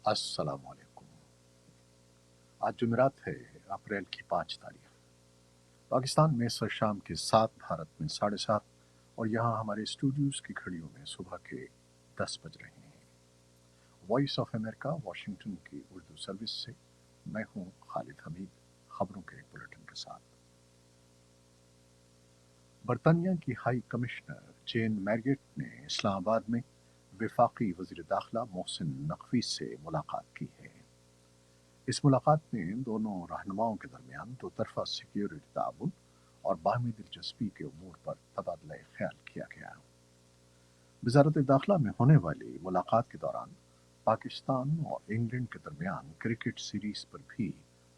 السلام علیکم۔ آج جمعرات ہے، اپریل کی 5 تاریخ۔ پاکستان میں سر شام کے 7، بھارت میں 7:30 اور یہاں ہمارے اسٹوڈیوز کی گھڑیوں میں صبح کے 10 بج رہے ہیں۔ وائس آف امریکہ واشنگٹن کی اردو سروس سے میں ہوں خالد حمید، خبروں کے ایک بلیٹن کے ساتھ۔ برطانیہ کی ہائی کمشنر جین میریٹ نے اسلام آباد میں وفاقی وزیر داخلہ محسن نقوی سے ملاقات کی ہے۔ اس ملاقات میں دونوں رہنماؤں کے درمیان دو طرفہ سیکیورٹی تعاون اور باہمی دلچسپی کے امور پر تبادلہ خیال کیا گیا۔ وزارت داخلہ میں ہونے والی ملاقات کے دوران پاکستان اور انگلینڈ کے درمیان کرکٹ سیریز پر بھی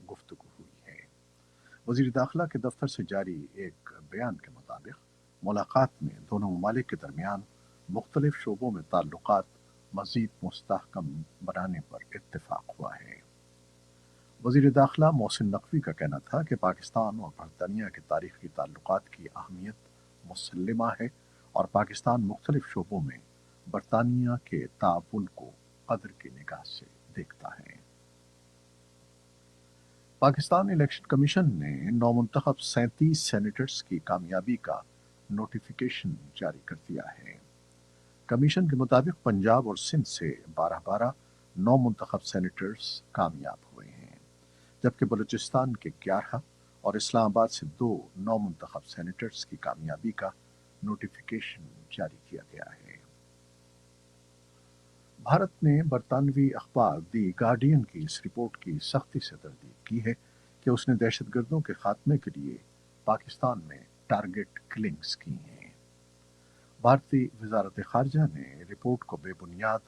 گفتگو ہوئی ہے۔ وزیر داخلہ کے دفتر سے جاری ایک بیان کے مطابق ملاقات میں دونوں ممالک کے درمیان مختلف شعبوں میں تعلقات مزید مستحکم بنانے پر اتفاق ہوا ہے۔ وزیر داخلہ محسن نقوی کا کہنا تھا کہ پاکستان اور برطانیہ کے تاریخی تعلقات کی اہمیت مسلمہ ہے اور پاکستان مختلف شعبوں میں برطانیہ کے تعاون کو قدر کی نگاہ سے دیکھتا ہے۔ پاکستان الیکشن کمیشن نے نومنتخب 37 سینیٹرز کی کامیابی کا نوٹیفیکیشن جاری کر دیا ہے۔ کمیشن کے مطابق پنجاب اور سندھ سے 12 نومنتخب سینیٹرز کامیاب ہوئے ہیں، جبکہ بلوچستان کے 11 اور اسلام آباد سے 2 نومنتخب سینیٹرز کی کامیابی کا نوٹیفیکیشن جاری کیا گیا ہے۔ بھارت نے برطانوی اخبار دی گارڈین کی اس رپورٹ کی سختی سے تردید کی ہے کہ اس نے دہشت گردوں کے خاتمے کے لیے پاکستان میں ٹارگٹ کلنگز کی ہیں۔ بھارتی وزارت خارجہ نے رپورٹ کو بے بنیاد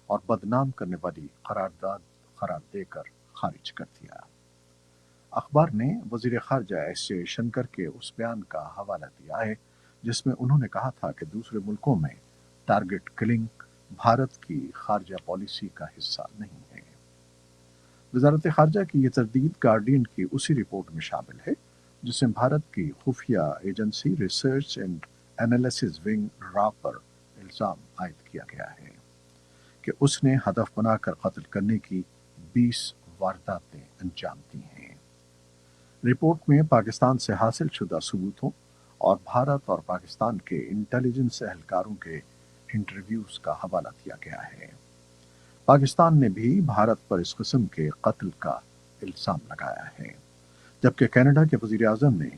اور بدنام کرنے والی قرار دے کر خارج کر دیا۔ اخبار نے وزیر خارجہ ایس جے شنکر کے اس بیان کا حوالہ دیا ہے جس میں انہوں نے کہا تھا کہ دوسرے ملکوں میں ٹارگٹ کلنگ بھارت کی خارجہ پالیسی کا حصہ نہیں ہے۔ وزارت خارجہ کی یہ تردید گارڈین کی اسی رپورٹ میں شامل ہے جس میں بھارت کی خفیہ agency research and analysis wing را پر الزام عائد کیا گیا ہے کہ اس نے ہدف بنا کر قتل کرنے کی 20 وارداتیں انجام دی ہیں۔ رپورٹ میں پاکستان سے حاصل شدہ ثبوتوں اور بھارت اور پاکستان کے انٹیلیجنس اہلکاروں کے انٹرویوز کا حوالہ دیا گیا ہے۔ پاکستان نے بھی بھارت پر اس قسم کے قتل کا الزام لگایا ہے، جبکہ کینیڈا کے وزیر اعظم نے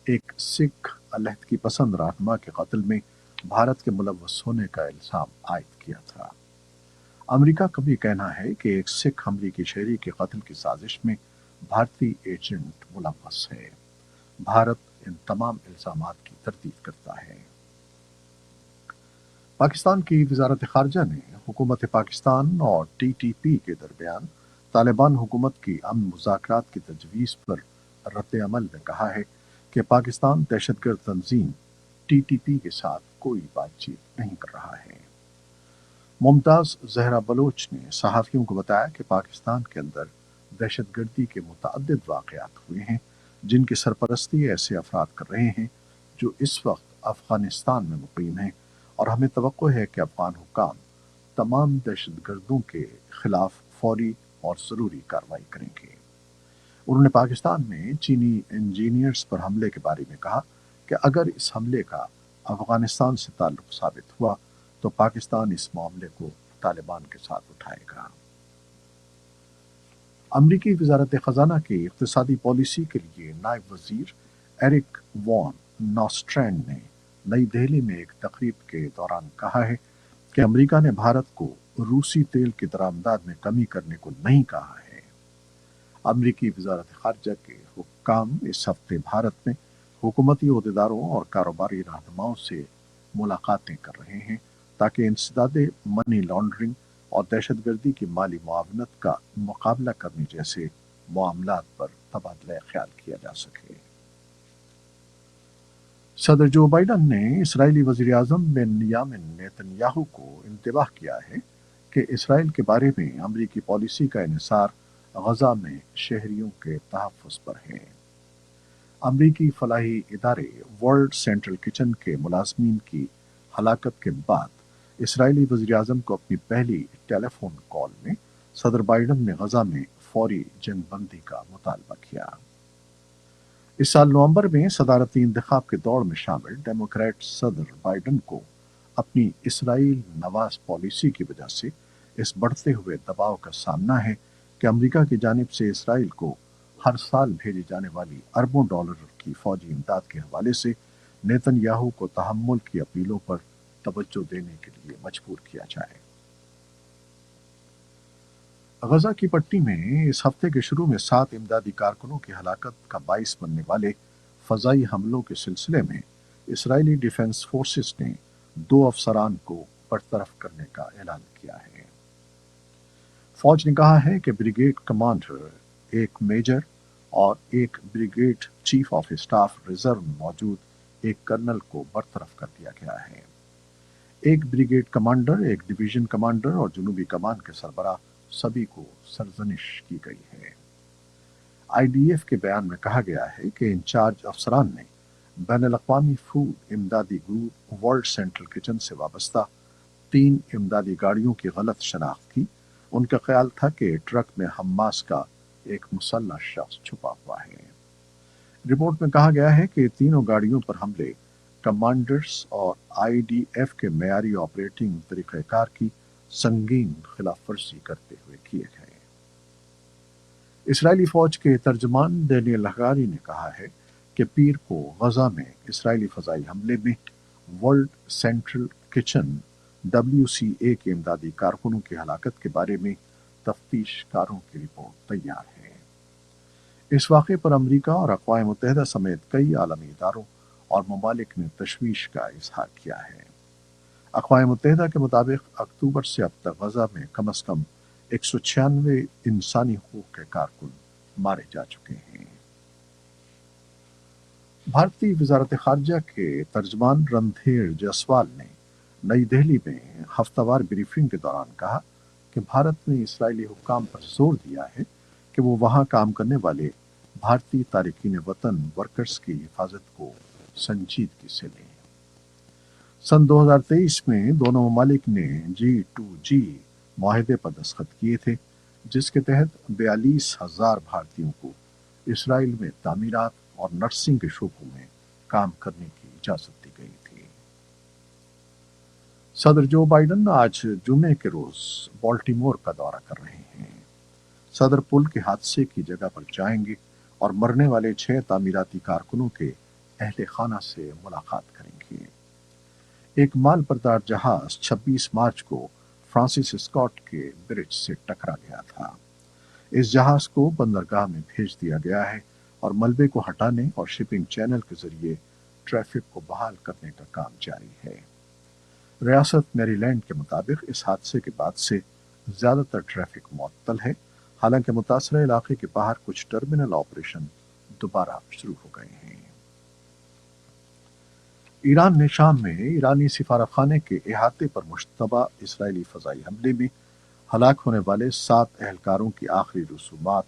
ایک سکھ علیحدگی پسند رہنما کے قتل میں بھارت کے ملوث ہونے کا الزام عائد کیا تھا۔ امریکہ کا بھی کہنا ہے کہ ایک سکھ امریکی شہری کے قتل کی سازش میں بھارتی ایجنٹ ملوث ہے۔ بھارت ان تمام الزامات کی تردید کرتا ہے۔ پاکستان کی وزارت خارجہ نے حکومت پاکستان اور ٹی ٹی پی کے درمیان طالبان حکومت کی امن مذاکرات کی تجویز پر رد عمل میں کہا ہے کہ پاکستان دہشت گرد تنظیم ٹی ٹی پی کے ساتھ کوئی بات چیت نہیں کر رہا ہے۔ ممتاز زہرا بلوچ نے صحافیوں کو بتایا کہ پاکستان کے اندر دہشت گردی کے متعدد واقعات ہوئے ہیں جن کی سرپرستی ایسے افراد کر رہے ہیں جو اس وقت افغانستان میں مقیم ہیں، اور ہمیں توقع ہے کہ افغان حکام تمام دہشت گردوں کے خلاف فوری اور ضروری کارروائی کریں گے۔ انہوں نے پاکستان میں چینی انجینئرز پر حملے کے بارے میں کہا کہ اگر اس حملے کا افغانستان سے تعلق ثابت ہوا تو پاکستان اس معاملے کو طالبان کے ساتھ اٹھائے گا۔ امریکی وزارت خزانہ کی اقتصادی پالیسی کے لیے نائب وزیر ایرک وان نوسٹرینڈ نے نئی دہلی میں ایک تقریب کے دوران کہا ہے کہ امریکہ نے بھارت کو روسی تیل کی درآمدات میں کمی کرنے کو نہیں کہا ہے۔ امریکی وزارت خارجہ کے حکام اس ہفتے بھارت میں حکومتی عہدیداروں اور کاروباری رہنماؤں سے ملاقاتیں کر رہے ہیں تاکہ انسداد منی لانڈرنگ اور دہشت گردی کی مالی معاونت کا مقابلہ کرنے جیسے معاملات پر تبادلہ خیال کیا جا سکے۔ صدر جو بائیڈن نے اسرائیلی وزیر اعظم بنیامن نیتن یاہو کو انتباہ کیا ہے کہ اسرائیل کے بارے میں امریکی پالیسی کا انحصار غزہ میں شہریوں کے تحفظ پر ہے۔ امریکی فلاحی ادارے ورلڈ سینٹرل کچن کے ملازمین کی ہلاکت کے بعد اسرائیلی وزیر اعظم کو اپنی پہلی ٹیلی فون کال میں صدر بائیڈن نے غزہ میں فوری جنگ بندی کا مطالبہ کیا۔ اس سال نومبر میں صدارتی انتخاب کے دوڑ میں شامل ڈیموکریٹ صدر بائیڈن کو اپنی اسرائیل نواز پالیسی کی وجہ سے اس بڑھتے ہوئے دباؤ کا سامنا ہے کہ امریکہ کی جانب سے اسرائیل کو ہر سال بھیجی جانے والی اربوں ڈالر کی فوجی امداد کے حوالے سے نیتن یاہو کو تحمل کی اپیلوں پر توجہ دینے کے لیے مجبور کیا جائے۔ غزہ کی پٹی میں اس ہفتے کے شروع میں 7 امدادی کارکنوں کی ہلاکت کا باعث بننے والے فضائی حملوں کے سلسلے میں اسرائیلی ڈیفنس فورسز نے 2 افسران کو برطرف کرنے کا اعلان کیا ہے۔ فوج نے کہا ہے کہ بریگیڈ کمانڈر، ایک میجر اور ایک brigade chief of staff reserve میں موجود ایک کرنل کو برطرف کر دیا گیا ہے۔ ایک بریگیڈ کمانڈر، ایک ڈویژن کمانڈر اور جنوبی کمان کے سربراہ سبھی کو سرزنش کی گئی ہے۔ آئی ڈی ایف کے بیان میں کہا گیا ہے کہ انچارج افسران نے بین الاقوامی فوڈ امدادی گروپ ورلڈ سینٹرل کچن سے وابستہ 3 امدادی گاڑیوں کی غلط شناخت کی۔ ان کا خیال تھا کہ ٹرک میں حماس کا ایک مسلح شخص چھپا ہوا ہے۔ رپورٹ میں کہا گیا ہے کہ تینوں گاڑیوں پر حملے کمانڈرز اور آئی ڈی ایف کے معیاری آپریٹنگ طریقہ کار کی سنگین خلاف ورزی کرتے ہوئے کیے گئے۔ اسرائیلی فوج کے ترجمان ڈینیل ہگاری نے کہا ہے کہ پیر کو غزہ میں اسرائیلی فضائی حملے میں ورلڈ سینٹرل کچن WCA کے امدادی کارکنوں کی ہلاکت کے بارے میں تفتیش کاروں کی رپورٹ تیار ہے۔ اس واقعے پر امریکہ اور اقوام متحدہ سمیت کئی عالمی اداروں اور ممالک نے تشویش کا اظہار کیا ہے۔ اقوام متحدہ کے مطابق اکتوبر سے اب تک غزہ میں کم از کم 196 انسانی حقوق کے کارکن مارے جا چکے ہیں۔ بھارتی وزارت خارجہ کے ترجمان رندھیر جیسوال نے نئی دہلی میں ہفتہ وار بریفنگ کے دوران کہا کہ بھارت نے اسرائیلی حکام پر زور دیا ہے کہ وہ وہاں کام کرنے والے بھارتی تارکین وطن ورکرز کی حفاظت کو سنجیدگی سے لیں۔ سن 2023 میں دونوں ممالک نے G2G معاہدے پر دستخط کیے تھے، جس کے تحت 42,000 بھارتیوں کو اسرائیل میں تعمیرات اور نرسنگ کے شعبوں میں کام کرنے کی اجازت دی گئی تھی۔ صدر جو بائیڈن آج جمعے کے روز بالٹیمور کا دورہ کر رہے ہیں۔ صدر پل کے حادثے کی جگہ پر جائیں گے اور مرنے والے 6 تعمیراتی کارکنوں کے اہل خانہ سے ملاقات کریں گے۔ ایک مال بردار جہاز 26 مارچ کو فرانسس اسکاٹ کے برج سے ٹکرا گیا تھا۔ اس جہاز کو بندرگاہ میں بھیج دیا گیا ہے اور ملبے کو ہٹانے اور شپنگ چینل کے ذریعے ٹریفک کو بحال کرنے کا کام جاری ہے۔ ریاست میری لینڈ کے مطابق اس حادثے کے بعد سے زیادہ تر ٹریفک معطل ہے، حالانکہ متاثرہ علاقے کے باہر کچھ ٹرمینل آپریشن دوبارہ شروع ہو گئے ہیں۔ ایران نے شام میں ایرانی سفارتخانے کے احاطے پر مشتبہ اسرائیلی فضائی حملے میں ہلاک ہونے والے 7 اہلکاروں کی آخری رسومات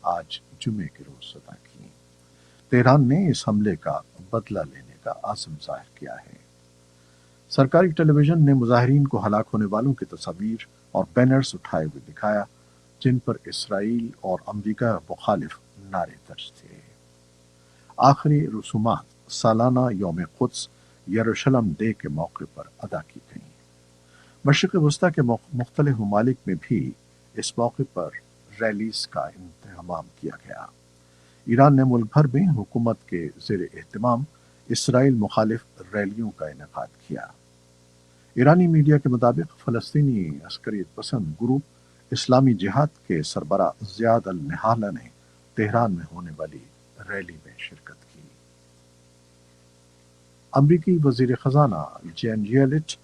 آج جمعے کے روز ادا کی۔ تہران نے اس حملے کا بدلہ لینے کا عزم ظاہر کیا ہے۔ سرکاری ٹیلی ویژن نے مظاہرین کو ہلاک ہونے والوں کی تصاویر اور بینرز اٹھائے ہوئے دکھایا، جن پر اسرائیل اور امریکہ مخالف نعرے درج تھے۔ آخری رسومات سالانہ یوم قدس یروشلم ڈے کے موقع پر ادا کی گئیں۔ مشرق وسطیٰ کے مختلف ممالک میں بھی اس موقع پر ریلیز کا اہتمام کیا گیا۔ ایران نے ملک بھر میں حکومت کے زیر اہتمام اسرائیل مخالف ریلیوں کا انعقاد کیا۔ ایرانی میڈیا کے مطابق فلسطینی عسکریت پسند گروپ اسلامی جہاد کے سربراہ زیاد النہالہ نے تہران میں ہونے والی ریلی میں شرکت کی۔ امریکی وزیر خزانہ جین ییلن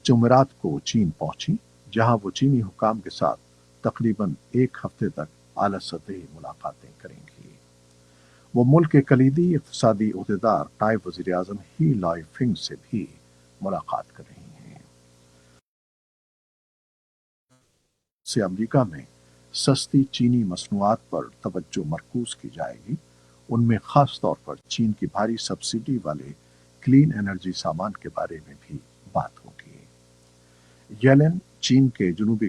جمعرات کو چین پہنچی، جہاں وہ چینی حکام کے ساتھ تقریباً 1 ہفتے تک اعلیٰ سطحی ملاقاتیں کریں گی۔ وہ ملک کے کلیدی اقتصادی عہدیدار نائب وزیر اعظم ہی لائی فنگ سے بھی ملاقات کر رہی ہیں۔ سے امریکہ میں سستی چینی مصنوعات پر توجہ مرکوز کی جائے گی، ان میں خاص طور پر چین کی بھاری سبسڈی والے کلین انرجی سامان کے بارے میں بھی بات ہوگی۔ ییلن چین کے جنوبی